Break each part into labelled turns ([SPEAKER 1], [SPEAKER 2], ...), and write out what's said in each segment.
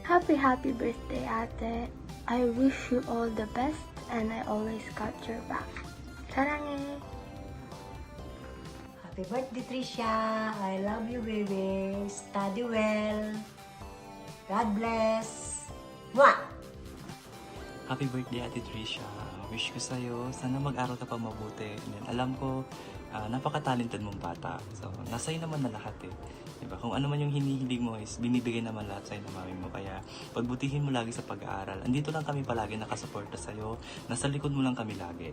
[SPEAKER 1] Happy birthday, ate. I wish you all the best and I always got your back. 사랑해.
[SPEAKER 2] Happy birthday, Tricia. I love you, baby. Study well. God bless. Mwah!
[SPEAKER 3] Happy birthday, Ate Tricia. Wish ko sa'yo, sana mag-aral ka pa mabuti. And then, alam ko, napaka-talented mong bata. So, nasa iyo naman na lahat eh. Diba? Kung ano man yung hinihiling mo is binibigay naman lahat sa'yo ng mami mo. Kaya, pagbutihin mo lagi sa pag-aaral. Andito lang kami palagi nakasuporta sa'yo. Nasa likod mo lang kami lagi.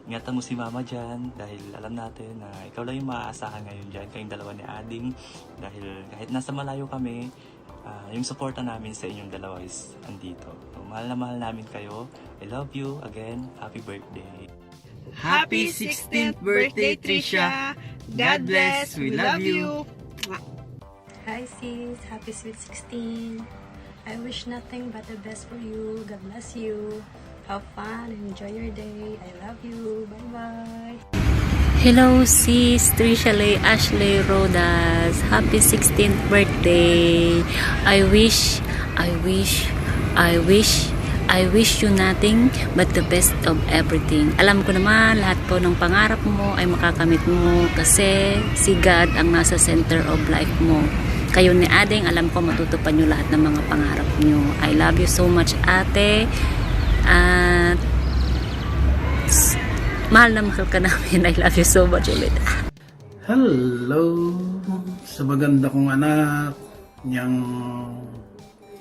[SPEAKER 3] Ingatan mo si mama dyan dahil alam natin na ikaw lang yung maaasahan ngayon dyan. Kayong dalawa ni Ading. Dahil kahit nasa malayo kami, yung suporta namin sa inyong dalawa is andito. So, mahal na mahal namin kayo. I love you. Again, happy birthday.
[SPEAKER 4] Happy 16th birthday, Tricia. God bless. We love you.
[SPEAKER 2] Hi, sis. Happy sweet 16. I wish nothing but the best for you. God bless you. Have fun. Enjoy your day. I love you. Bye-bye.
[SPEAKER 5] Hello sis, Tricia Lay Ashley Rodas. Happy 16th birthday. I wish you nothing but the best of everything. Alam ko naman lahat po ng pangarap mo ay makakamit mo kasi si God ang nasa center of life mo. Kayo ni Ading, alam ko matutupad nyo lahat ng mga pangarap nyo. I love you so much, ate. At mahal na mahal ka namin. I love you so much ulit.
[SPEAKER 6] Hello sa maganda kong anak, niyang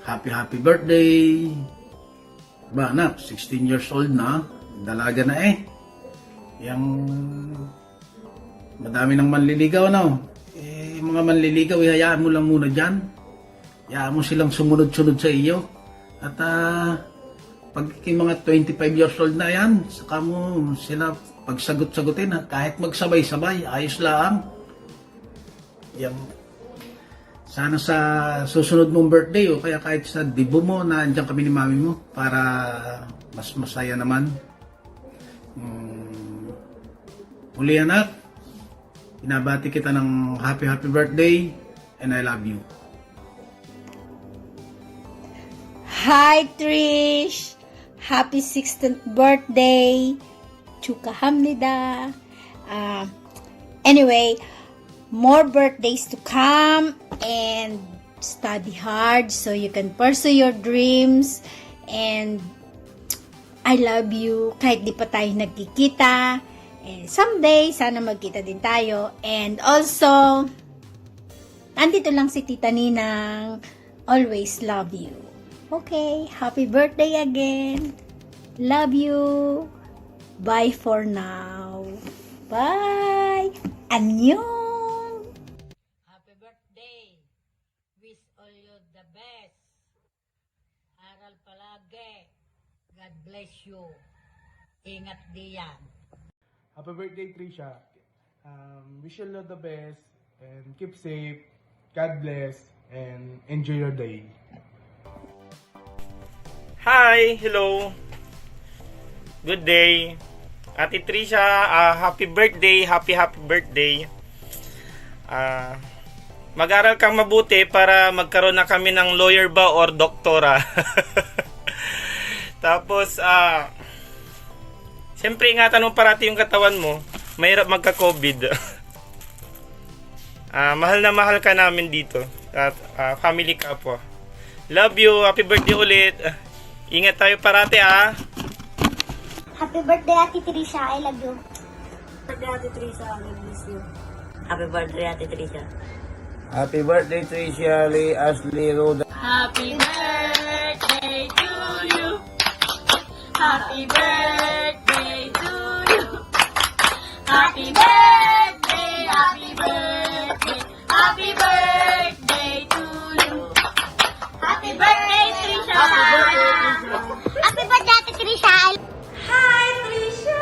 [SPEAKER 6] happy birthday. Ba anak, 16 years old na, dalaga na eh. Yang madami ng manliligaw no. Mga manliligaw, hayaan mo lang muna dyan. Hayaan mo silang sumunod-sunod sa iyo. At pag mga 25 years old na yan, saka mo sila pagsagot-sagutin ha. Kahit magsabay-sabay, ayos lang. Yan. Sana sa susunod mong birthday o kaya kahit sa debut mo na andyan kami ni mami mo para mas masaya naman. Huli anak, binabati kita ng happy birthday and I love you.
[SPEAKER 7] Hi Trish! Happy 16th birthday! 축하합니다. Anyway, more birthdays to come and study hard so you can pursue your dreams. And I love you kahit di pa tayo nagkikita. And someday, sana magkita din tayo. And also, andito lang si Tita Ninang. Always love you. Okay, happy birthday again. Love you. Bye for now. Bye. Annyeong.
[SPEAKER 8] Happy birthday. Wish all you the best. Aral palagi. God bless you. Ingat diyan.
[SPEAKER 9] Happy birthday, Tricia. Wish you all the best and keep safe. God bless and enjoy your day.
[SPEAKER 4] Hi, hello. Good day. Ate Tricia, happy birthday, happy birthday. Mag-aral kang mabuti para magkaroon na kami ng lawyer ba or doktora. Tapos, siyempre ingatan mo parati yung katawan mo. Mahirap magka-COVID. Mahal na mahal ka namin dito. At family ka po. Love you, happy birthday ulit. Ingat tayo parati
[SPEAKER 10] Happy birthday, Ate Tricia. I love you.
[SPEAKER 2] Happy birthday, Ate Tricia. I miss you.
[SPEAKER 8] Happy birthday, Ate Tricia.
[SPEAKER 11] Happy birthday, Tricia Lee Ashley Roda.
[SPEAKER 8] Happy birthday to you. Happy birthday to you. Happy birthday, happy birthday, happy birthday to you. Happy birthday, Tricia.
[SPEAKER 10] Happy birthday, Ate Tricia.
[SPEAKER 7] Hi, Tricia!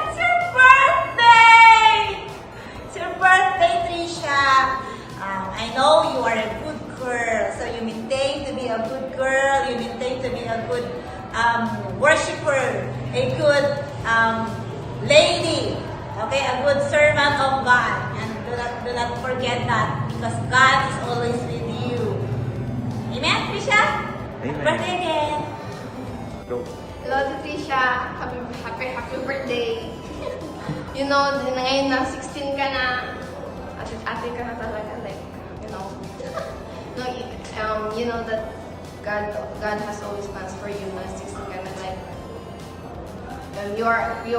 [SPEAKER 7] It's your birthday! It's your birthday, Tricia! I know you are a good girl, so you maintain to be a good girl, you maintain to be a good worshiper, a good lady, okay, a good servant of God. And do not forget that, because God is always with you. Amen, Tricia?
[SPEAKER 3] Amen.
[SPEAKER 10] Birthday again!
[SPEAKER 1] Hello, Trisha. Happy birthday. You know, ngayon na 16 ka na. Ate ka na talaga. Like, you know. No, you know that God has always plans for you na 16 ka na. Like, you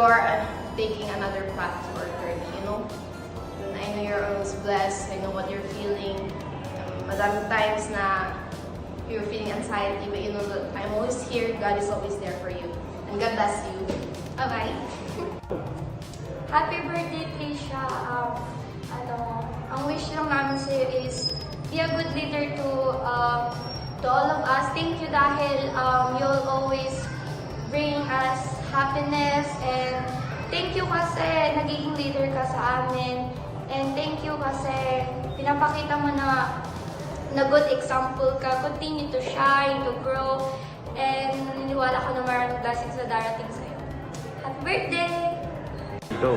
[SPEAKER 1] are taking another path for 30, you know. And I know you're always blessed. I know what you're feeling. Madaming times na you're feeling anxiety, but you know that I'm always here. God is always there for you. And God bless you. Bye-bye.
[SPEAKER 10] Happy birthday, Trisha. Ang wish lang namin sa'yo is be a good leader to all of us. Thank you dahil you'll always bring us happiness, and thank you kasi nagiging leader ka sa amin, and thank you kasi pinapakita mo na good example ka. Continue to shine, to grow, and naniniwala ko na maraming blessings na darating sa'yo. Happy birthday!
[SPEAKER 3] Go.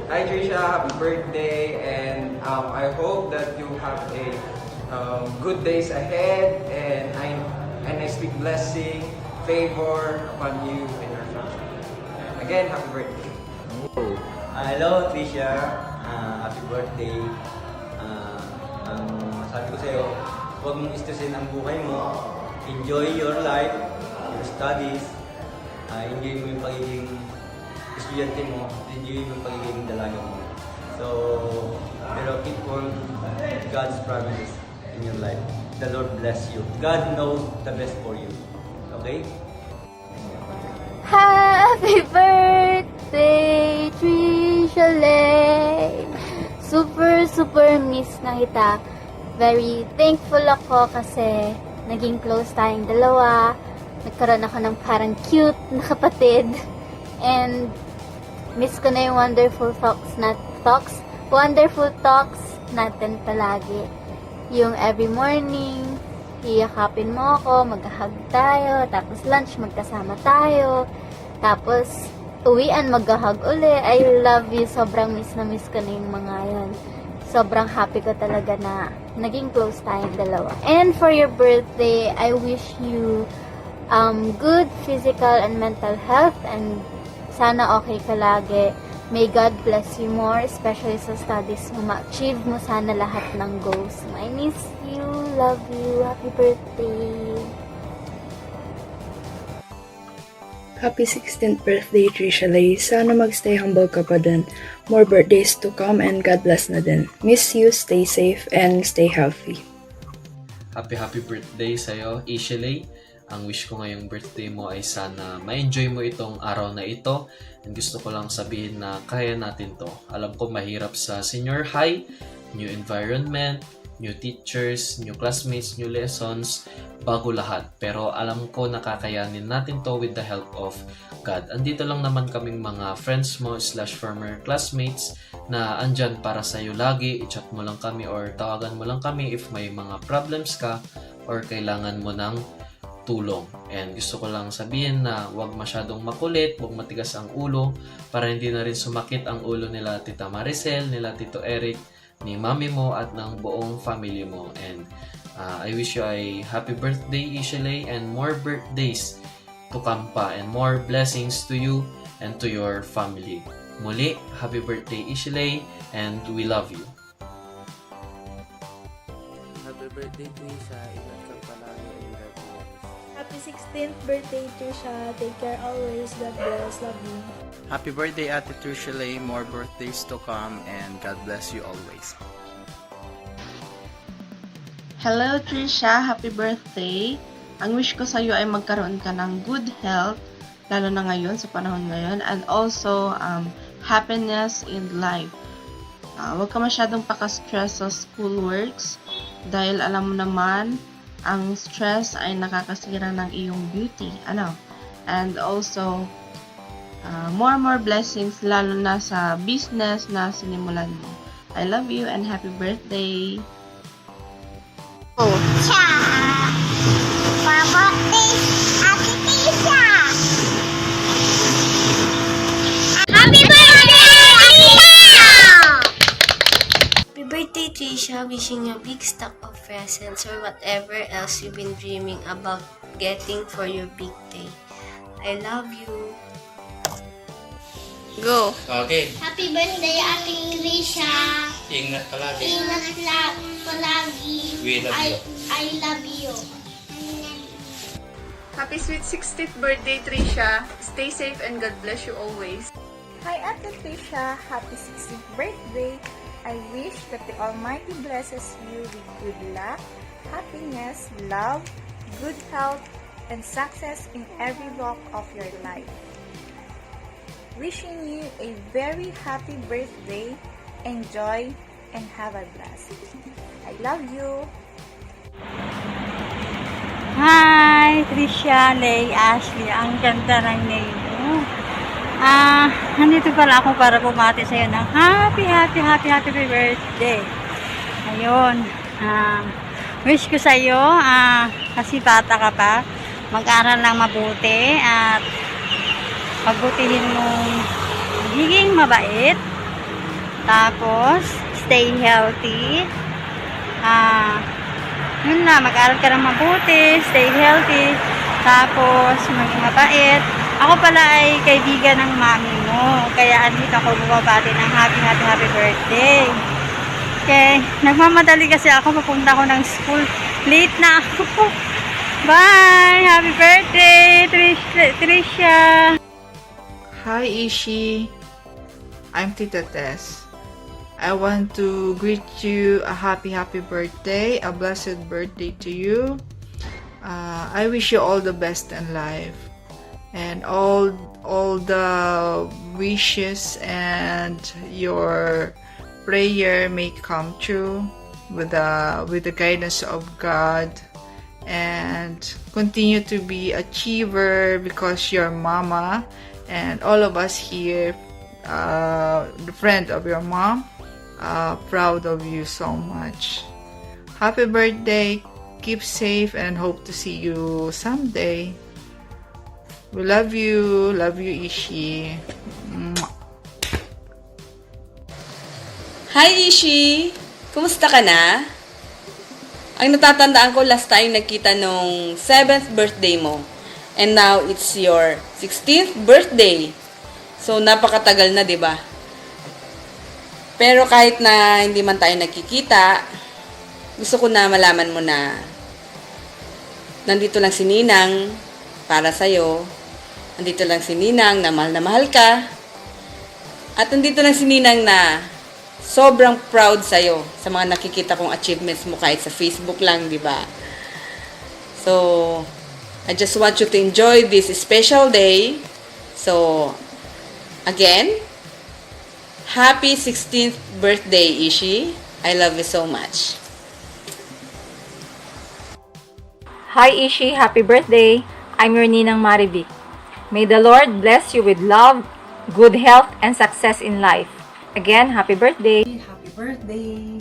[SPEAKER 11] Hi Trisha, happy birthday, and I hope that you have a good days ahead, and I speak blessing, favor upon you and your family. Again, happy birthday.
[SPEAKER 12] Hello Trisha, happy birthday. Ang sabi ko sa'yo, huwag mong stressin ang buhay mo. Enjoy your life, your studies. Enjoy mo yung pagiging estudyante mo. Enjoy mo yung pagiging dalaga mo. So, pero keep on God's promises in your life. The Lord bless you. God knows the best for you. Okay?
[SPEAKER 7] Happy birthday, Trisha Lay! Super miss na kita. Very thankful ako kasi naging close tayong dalawa. Nagkaroon ako ng parang cute na kapatid. And miss ko na yung wonderful talks natin palagi. Yung every morning, iyakapin mo ako, mag-hug tayo, tapos lunch magkasama tayo, tapos uwian mag-hug uli. I love you, sobrang miss na miss ko na yung mga yun. Sobrang happy ko talaga na naging close tayong dalawa. And for your birthday, I wish you good physical and mental health, and sana okay ka lagi. May God bless you more, especially sa studies mo. Ma-achieve mo sana lahat ng goals mo. I miss you, love you, happy birthday.
[SPEAKER 13] Happy 16th birthday, Trisha Lay. Sana magstay humble ka pa din. More birthdays to come, and God bless na din. Miss you, stay safe, and stay healthy.
[SPEAKER 14] Happy birthday sa'yo, Isha Lay. Ang wish ko ngayong birthday mo ay sana ma-enjoy mo itong araw na ito. And gusto ko lang sabihin na kaya natin to. Alam ko mahirap sa senior high, new environment, new teachers, new classmates, new lessons, bago lahat. Pero alam ko nakakayanin natin to with the help of God. Andito lang naman kaming mga friends mo / former classmates na andyan para sa'yo lagi. I-chat mo lang kami or tawagan mo lang kami if may mga problems ka or kailangan mo ng tulong. And gusto ko lang sabihin na huwag masyadong makulit, huwag matigas ang ulo para hindi na rin sumakit ang ulo nila Tita Maricel, nila Tito Eric, ni mami mo at ng buong family mo. And I wish you a happy birthday, Ishalay, and more birthdays to come pa, and more blessings to you and to your family. Muli, happy birthday, Ishalay, and we love you.
[SPEAKER 15] Happy birthday, Trisha. Ingat ka palagi and God bless.
[SPEAKER 16] Happy 16th birthday, Trisha. Take care always. God bless. Love you.
[SPEAKER 17] Happy birthday, Ate Trisha Lay. More birthdays to come, and God bless you always.
[SPEAKER 18] Hello, Trisha. Happy birthday. Ang wish ko sa'yo ay magkaroon ka ng good health, lalo na ngayon, sa panahon ngayon, and also happiness in life. Huwag ka masyadong paka-stress sa schoolworks dahil alam mo naman, ang stress ay nakakasira ng iyong beauty. And also, more blessings, lalo na sa business na sinimulan mo. I love you and happy birthday!
[SPEAKER 10] Happy birthday,
[SPEAKER 19] Trisha, wishing you a big stack of presents or whatever else you've been dreaming about getting for your big day. I love you.
[SPEAKER 18] Go!
[SPEAKER 3] Okay.
[SPEAKER 20] Happy birthday, Ate Trisha.
[SPEAKER 3] Ingat palagi.
[SPEAKER 20] Ingat palagi.
[SPEAKER 3] We love you.
[SPEAKER 20] I love you.
[SPEAKER 1] Happy sweet 16th birthday, Trisha. Stay safe and God bless you always.
[SPEAKER 16] Hi, Ate Trisha. Happy 16th birthday. I wish that the Almighty blesses you with good luck, happiness, love, good health, and success in every walk of your life. Wishing you a very happy birthday, enjoy, and have a blast. I love you.
[SPEAKER 7] Hi, Trisha, Lay, Ashley. Ang ganda ng name mo. Nandito pala ako para bumati sa'yo ng happy birthday. Ayun. Wish ko sa'yo, kasi bata ka pa, mag-aral lang mabuti at pagbutihin mong magiging mabait. Tapos, stay healthy. Yun na, mag-aral ka ng mabuti, stay healthy, tapos maging mabait. Ako pala ay kaibigan ng mami mo, kaya andito ako bumabati ng happy birthday. Okay, nagmamadali kasi ako, papunta ako ng school. Late na ako. Bye! Happy birthday, Trisha!
[SPEAKER 21] Hi, Ishi. I'm Tita Tess. I want to greet you a happy birthday, a blessed birthday to you. I wish you all the best in life, and all the wishes and your prayer may come true with the guidance of God, and continue to be achiever because your mama and all of us here, the friend of your mom, proud of you so much. Happy birthday, keep safe, and hope to see you someday. We love you Ishi. Mwah.
[SPEAKER 22] Hi Ishi! Kumusta ka na? Ang natatandaan ko last time nagkita nung 7th birthday mo. And now it's your 16th birthday. So napakatagal na, 'di ba? Pero kahit na hindi man tayo nagkikita, gusto ko na malaman mo na nandito lang si Ninang para sa'yo. Nandito lang si Ninang na mahal ka. At nandito lang si Ninang na sobrang proud sa'yo sa mga nakikita kong achievements mo kahit sa Facebook lang, di ba? So, I just want you to enjoy this special day. So, again, happy 16th birthday, Ishi. I love you so much.
[SPEAKER 23] Hi, Ishi. Happy birthday. I'm your Ninang Marivic. May the Lord bless you with love, good health, and success in life. Again, happy birthday.
[SPEAKER 2] Happy birthday.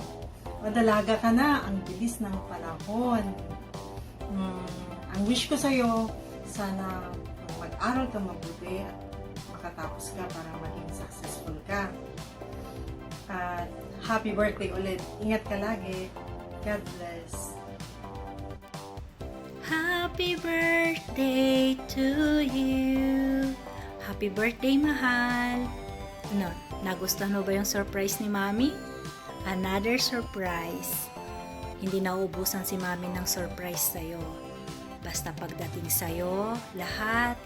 [SPEAKER 2] Madalaga ka na. Ang bilis ng panahon. Ang wish ko sa'yo, sana mag-aral ka mabuti at makatapos ka para maging successful ka. At happy birthday ulit. Ingat ka lagi. God bless.
[SPEAKER 7] Happy birthday to you. Happy birthday, mahal. Ano, nagustuhan mo ba yung surprise ni Mami? Another surprise. Hindi nauubusan si Mami ng surprise sa'yo. Basta pagdating sa'yo, lahat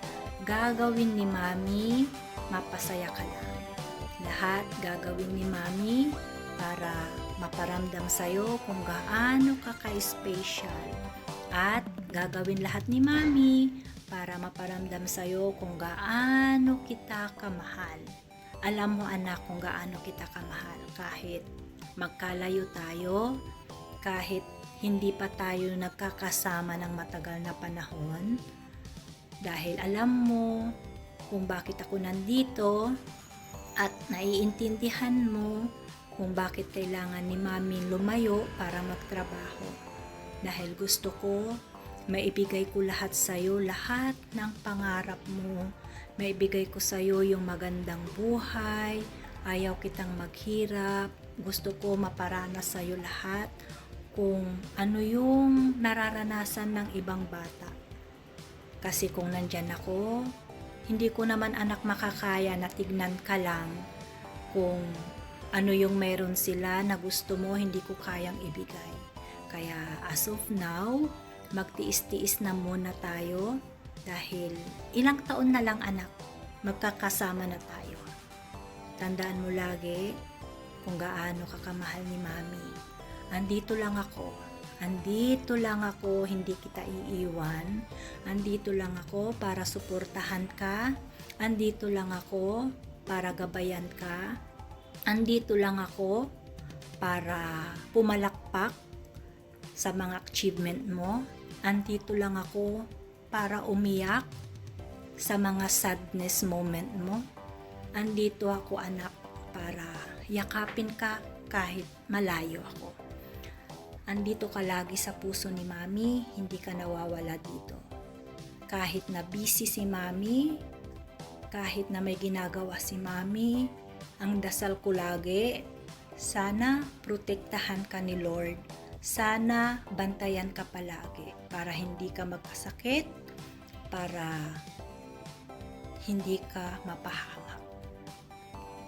[SPEAKER 7] gagawin ni Mami, mapasaya ka lang. Lahat gagawin ni Mami para maparamdam sa'yo kung gaano ka ka-special. At gagawin lahat ni Mami para maparamdam sa'yo kung gaano kita kamahal. Alam mo anak kung gaano kita kamahal kahit magkalayo tayo, kahit hindi pa tayo nagkakasama ng matagal na panahon. Dahil alam mo kung bakit ako nandito at naiintindihan mo kung bakit kailangan ni Mami lumayo para magtrabaho. Dahil gusto ko, maibigay ko lahat sa'yo, lahat ng pangarap mo. Maibigay ko sa'yo yung magandang buhay, ayaw kitang maghirap, Gusto ko maparanas sa'yo lahat kung ano yung nararanasan ng ibang bata. Kasi kung nandyan ako, hindi ko naman anak makakaya na tignan ka lang kung ano yung meron sila na gusto mo hindi ko kayang ibigay. Kaya as of now, magtiis-tiis na muna tayo dahil ilang taon na lang anak, magkakasama na tayo. Tandaan mo lagi kung gaano ka kamahal ni Mami. Andito lang ako. Andito lang ako, hindi kita iiwan. Andito lang ako para suportahan ka. Andito lang ako para gabayan ka. Andito lang ako para pumalakpak sa mga achievement mo. Andito lang ako para umiyak sa mga sadness moment mo. Andito ako anak para yakapin ka kahit malayo ako. Andito ka lagi sa puso ni Mami, hindi ka nawawala dito. Kahit na busy si Mami, kahit na may ginagawa si Mami, ang dasal ko lagi, sana protektahan ka ni Lord. Sana bantayan ka palagi para hindi ka magkasakit, para hindi ka mapahamak.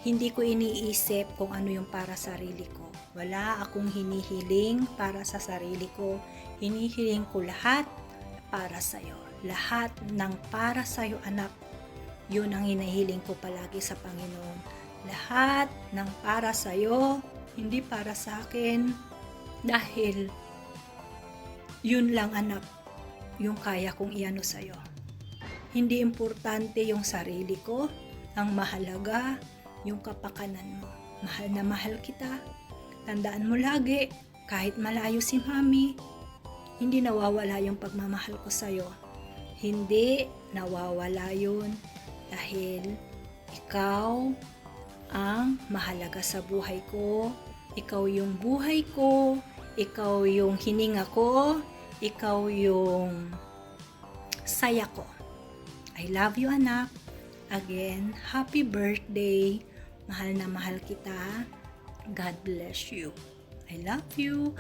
[SPEAKER 7] Hindi ko iniisip kung ano yung para sarili ko. Wala akong hinihiling para sa sarili ko. Hinihiling ko lahat para sa'yo. Lahat ng para sa'yo, anak. Yun ang hinihiling ko palagi sa Panginoon. Lahat ng para sa'yo, hindi para sa akin. Dahil yun lang anak, yung kaya kong iano sa'yo. Hindi importante yung sarili ko. Ang mahalaga, yung kapakanan mo. Mahal na mahal kita. Tandaan mo lagi, kahit malayo si Mami, hindi nawawala yung pagmamahal ko sa'yo. Hindi nawawala yun dahil ikaw ang mahalaga sa buhay ko. Ikaw yung buhay ko. Ikaw yung hininga ko. Ikaw yung saya ko. I love you, anak. Again, happy birthday. Mahal na mahal kita. God bless you. I love you.